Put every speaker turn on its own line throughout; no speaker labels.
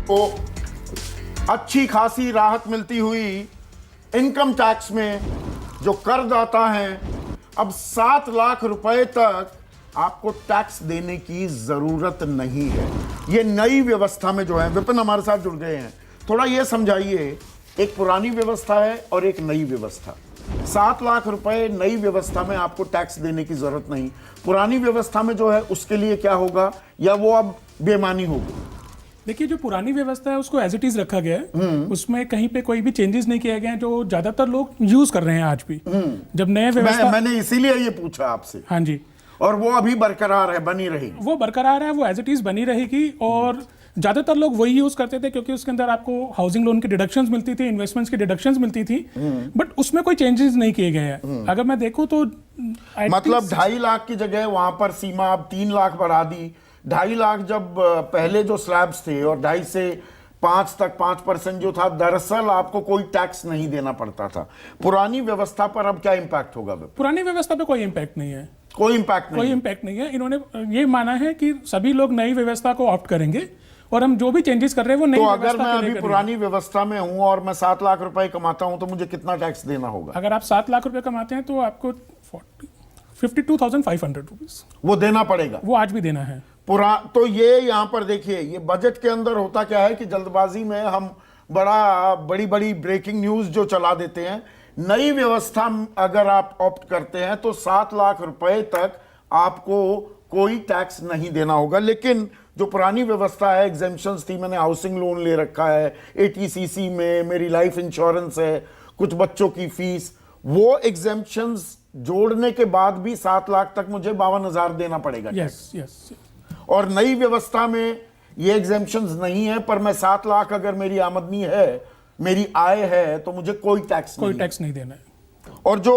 को अच्छी खासी राहत मिलती हुई इनकम टैक्स में जो करदाता हैं, अब 7 लाख रुपए तक आपको टैक्स देने की जरूरत नहीं है। ये नई व्यवस्था में जो है, विपिन हमारे साथ जुड़ गए हैं, थोड़ा ये समझाइए, एक पुरानी व्यवस्था है और एक नई व्यवस्था। 7 लाख रुपए नई व्यवस्था में आपको टैक्स देने की जरूरत नहीं, पुरानी व्यवस्था में जो है उसके लिए क्या होगा, या वो अब बेमानी होगी?
देखिए, जो पुरानी व्यवस्था है उसको एज इट इज रखा गया है, उसमें कहीं पे कोई भी चेंजेस नहीं किए गए हैं, जो ज्यादातर लोग यूज कर रहे हैं आज भी। जब नए व्यवस्था,
मैंने इसीलिए ये पूछा आपसे।
हाँ जी,
और वो अभी बरकरार है, बनी रहेगी?
वो बरकरार है, वो एज इट इज बनी रहेगी। और ज्यादातर लोग वही यूज करते थे क्योंकि उसके अंदर आपको हाउसिंग लोन की डिडक्शंस मिलती थी, इन्वेस्टमेंट्स की डिडक्शंस मिलती थी, बट उसमें कोई चेंजेस नहीं किए गए हैं। अगर मैं देखूं तो
मतलब 2.5 लाख की जगह वहां पर सीमा अब 3 लाख बढ़ा दी। 2.5 लाख जब पहले जो स्लैब्स थे, और 2.5 से 5 तक 5% जो था, दरअसल आपको कोई टैक्स नहीं देना पड़ता था। पुरानी व्यवस्था पर अब क्या इंपैक्ट होगा?
पुरानी व्यवस्था पे कोई इंपैक्ट नहीं है,
कोई इंपैक्ट
नहीं है। इन्होंने ये माना है कि सभी लोग नई व्यवस्था को ऑप्ट करेंगे और हम जो भी चेंजेस कर रहे हैं वो नई व्यवस्था के लिए
करेंगे। तो अगर मैं अभी पुरानी व्यवस्था में हूं और मैं 7 लाख रुपए कमाता हूं तो मुझे कितना टैक्स देना होगा?
अगर आप 7 लाख रुपए कमाते हैं तो आपको 52,500 रुपीज
वो देना पड़ेगा,
वो आज भी देना है।
तो ये यहां पर देखिए, ये बजट के अंदर होता क्या है कि जल्दबाजी में हम बड़ी बड़ी ब्रेकिंग न्यूज जो चला देते हैं। नई व्यवस्था अगर आप ऑप्ट करते हैं तो 7 लाख रुपए तक आपको कोई टैक्स नहीं देना होगा। लेकिन जो पुरानी व्यवस्था है, एग्जेम्पशंस थी, मैंने हाउसिंग लोन ले रखा है, ATCC में मेरी लाइफ इंश्योरेंस है, कुछ बच्चों की फीस, वो एग्जेम्पशंस जोड़ने के बाद भी 7 लाख तक मुझे 52,000 देना पड़ेगा।
यस।
और नई व्यवस्था में ये एग्जेम्पशंस नहीं है, पर मैं 7 लाख अगर मेरी आमदनी है, मेरी आय है, तो मुझे कोई टैक्स
नहीं देना है।
और जो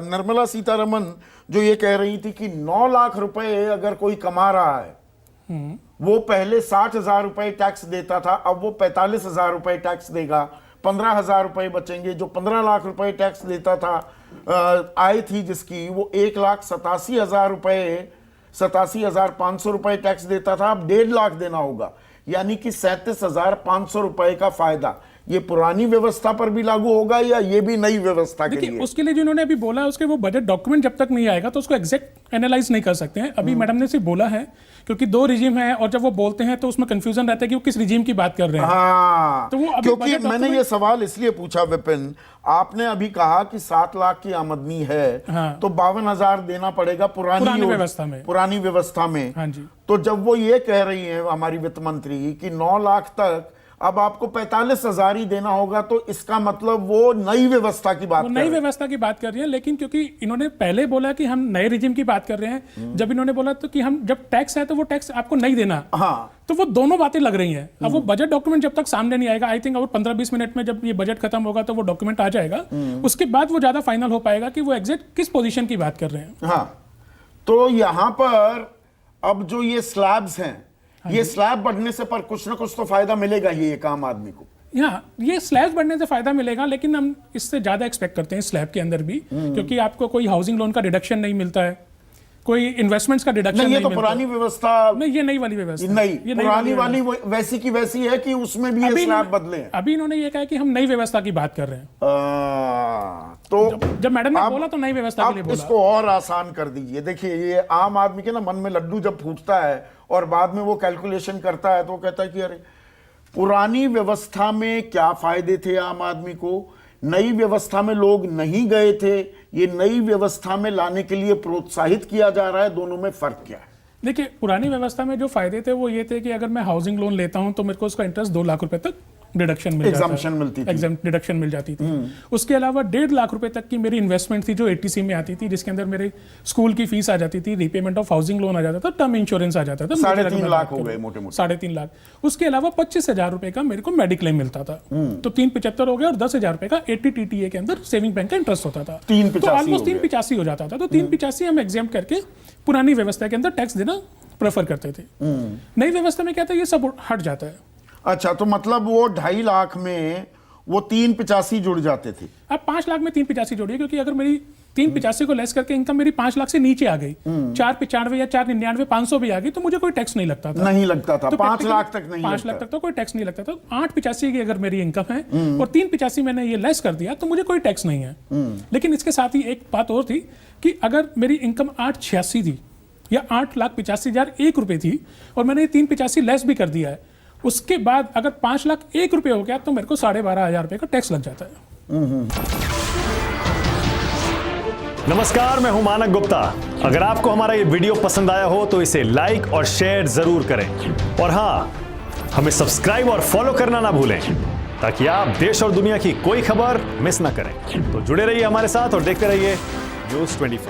निर्मला सीतारमण जो ये कह रही थी कि 9 लाख रुपए अगर कोई कमा रहा है, वो पहले 60,000 रुपए टैक्स देता था, अब वो 45,000 रुपए टैक्स देगा, 15,000 रुपए बचेंगे। जो 15 लाख रुपए टैक्स देता था, आय थी जिसकी, वो 1,87,000 रुपए, 87,500 रुपए टैक्स देता था, अब 1.5 लाख देना होगा, यानी कि 37,500 रुपए का फायदा। ये पुरानी व्यवस्था पर भी लागू होगा या ये भी नई व्यवस्था के लिए?
उसके लिए जो इन्होंने अभी बोला, उसके वो बजट डॉक्यूमेंट जब तक नहीं आएगा तो उसको एग्जैक्ट एनालाइज नहीं कर सकते हैं। अभी मैडम ने सिर्फ बोला है, क्योंकि 2 रिजीम है और जब वो बोलते हैं तो उसमें कंफ्यूजन रहता है कि वो किस रिजीम की बात कर रहे हैं।
हाँ,
तो वो
क्योंकि मैंने ये सवाल इसलिए पूछा विपिन, आपने अभी कहा कि 7 लाख की आमदनी है,
हाँ,
तो 52,000 देना पड़ेगा पुरानी व्यवस्था में।
हाँ जी।
तो जब वो ये कह रही है हमारी वित्त मंत्री कि 9 लाख तक अब आपको 45,000 ही देना होगा, तो इसका मतलब वो नई व्यवस्था की बात
कर रही है। लेकिन क्योंकि इन्होंने पहले बोला कि हम नए रिजीम की बात कर रहे हैं, जब इन्होंने बोला तो कि हम जब टैक्स है तो वो टैक्स आपको नहीं देना,
हाँ,
तो वो दोनों बातें लग रही हैं। अब वो बजट डॉक्यूमेंट जब तक सामने नहीं आएगा, आई थिंक और 15-20 मिनट में जब ये बजट खत्म होगा तो वो डॉक्यूमेंट आ जाएगा, उसके बाद वो ज्यादा फाइनल हो पाएगा कि वो एग्जैक्ट किस पोजीशन की बात कर रहे हैं।
हाँ, तो यहां पर अब जो ये स्लैब्स हैं, ये स्लैब बढ़ने से पर कुछ ना कुछ तो फायदा मिलेगा ही एक आम आदमी को।
ये स्लैब बढ़ने से फायदा मिलेगा, लेकिन हम इससे ज्यादा एक्सपेक्ट करते हैं स्लैब के अंदर भी, क्योंकि आपको कोई हाउसिंग लोन का डिडक्शन नहीं मिलता है, कोई इन्वेस्टमेंट्स का डिडक्शन नहीं मिलता।
ये तो पुरानी व्यवस्था
नहीं, ये नई वाली व्यवस्था
नहीं, पुरानी वाली वैसी की वैसी है कि उसमें भी ये स्लैब बदले हैं।
अभी इन्होंने ये कहा कि हम नई व्यवस्था की बात कर रहे हैं।
तो
जब मैडम ने बोला तो नई व्यवस्था के लिए बोला।
इसको और आसान कर दीजिए। देखिए, ये आम आदमी के ना मन में लड्डू जब फूटता है और बाद में वो कैलकुलेशन करता है तो वो कहता है कि अरे, पुरानी व्यवस्था में क्या फायदे थे आम आदमी को, नई व्यवस्था में लोग नहीं गए थे, ये नई व्यवस्था में लाने के लिए प्रोत्साहित किया जा रहा है, दोनों में फर्क क्या है?
देखिए, पुरानी व्यवस्था में जो फायदे थे वो ये थे कि अगर मैं हाउसिंग लोन लेता हूं तो मेरे को उसका इंटरेस्ट 2 लाख रुपए तक डिडक्शन मिल जाती थी। उसके अलावा 1.5 लाख रुपए तक की मेरी इन्वेस्टमेंट थी जो ATC में आती थी, जिसके अंदर मेरे स्कूल की फीस आ जाती थी, रीपेमेंट ऑफ हाउसिंग लोन आ जाता था, टर्म इंश्योरेंस आ जाता था।
3.5 लाख हो गए मोटे मोटे।
3.5 लाख। उसके अलावा 25,000 रुपए का मेरे को मेडिक्लेम मिलता था, तो 375 हो गया, और 10,000 रुपए का 80 TTA के अंदर सेविंग बैंक का इंटरेस्ट होता था, तो ऑलमोस्ट 385 हो जाता था। तो 385 हम एग्जाम करके पुरानी व्यवस्था के अंदर टैक्स देना प्रेफर करते थे। नई व्यवस्था में क्या था, ये सब हट जाता है।
अच्छा, तो मतलब वो 2.5 लाख में वो 385 जुड़ जाते थे।
अब 5 लाख में 385 जोड़िए, क्योंकि अगर मेरी 385 को लेस करके इनकम मेरी 5 लाख से नीचे आ गई, 495 या 499 500 भी आ गई, तो मुझे कोई टैक्स नहीं लगता था।
नहीं लगता था,
तो
5 लाख तक नहीं,
5 लाख तक तो कोई टैक्स नहीं लगता था। 885 की अगर मेरी इनकम है और 385 मैंने ये लेस कर दिया तो मुझे कोई टैक्स नहीं है। लेकिन इसके साथ ही एक बात और थी कि अगर मेरी इनकम 886 थी या 8,85,001 थी और मैंने 385 लेस भी कर दिया है, उसके बाद अगर 5,01,000 हो गया तो मेरे को 12,500 रुपए का टैक्स लग जाता है।
नमस्कार, मैं हूं मानक गुप्ता। अगर आपको हमारा ये वीडियो पसंद आया हो तो इसे लाइक और शेयर जरूर करें, और हां, हमें सब्सक्राइब और फॉलो करना ना भूलें ताकि आप देश और दुनिया की कोई खबर मिस ना करें। तो जुड़े रहिए हमारे साथ और देखते रहिए News 24।